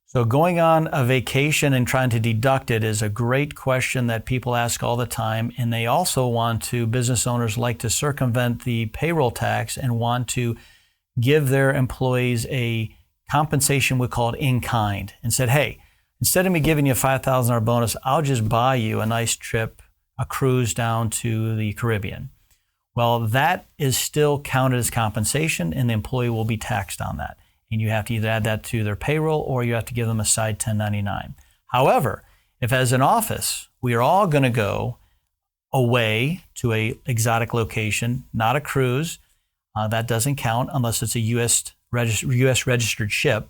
So going on a vacation and trying to deduct it is a great question that people ask all the time. And they also business owners like to circumvent the payroll tax and want to give their employees a compensation we call it in kind, and said, hey, instead of me giving you a $5,000 bonus, I'll just buy you a nice trip, a cruise down to the Caribbean. Well, that is still counted as compensation, and the employee will be taxed on that. And you have to either add that to their payroll or you have to give them a side 1099. However, if as an office, we are all going to go away to a exotic location, not a cruise, that doesn't count unless it's a U.S. registered ship.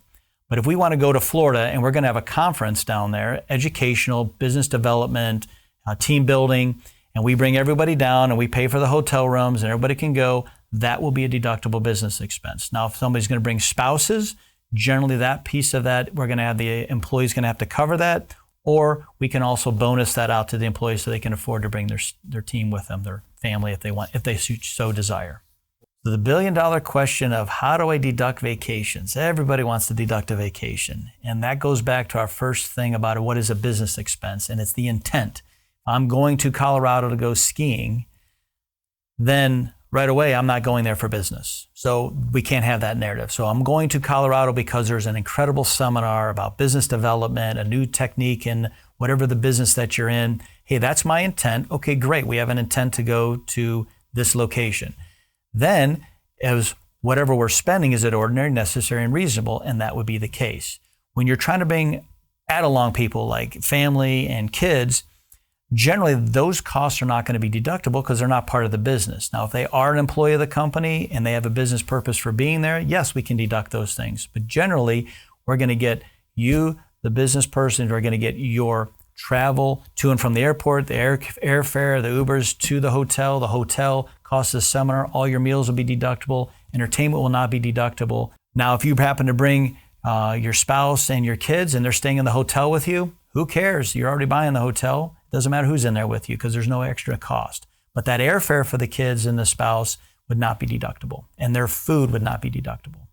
But if we want to go to Florida and we're going to have a conference down there, educational, business development, team building, and we bring everybody down and we pay for the hotel rooms and everybody can go, that will be a deductible business expense. Now, if somebody's going to bring spouses, generally that piece of that, we're going to have the employees going to have to cover that, or we can also bonus that out to the employees so they can afford to bring their team with them, their family if they so desire. So the billion-dollar question of how do I deduct vacations? Everybody wants to deduct a vacation. And that goes back to our first thing about what is a business expense, and it's the intent. I'm going to Colorado to go skiing, then right away, I'm not going there for business. So we can't have that narrative. So I'm going to Colorado because there's an incredible seminar about business development, a new technique in whatever the business that you're in. Hey, that's my intent. Okay, great. We have an intent to go to this location. Then, as whatever we're spending, is it ordinary, necessary, and reasonable? And that would be the case. When you're trying to add along people like family and kids, generally, those costs are not going to be deductible because they're not part of the business. Now, if they are an employee of the company and they have a business purpose for being there, yes, we can deduct those things. But generally, we're going to get you, the business person, we're going to get your travel to and from the airport, the airfare, the Ubers to the hotel cost of the seminar, all your meals will be deductible. Entertainment will not be deductible. Now, if you happen to bring your spouse and your kids and they're staying in the hotel with you, who cares? You're already buying the hotel. Doesn't matter who's in there with you because there's no extra cost. But that airfare for the kids and the spouse would not be deductible, and their food would not be deductible.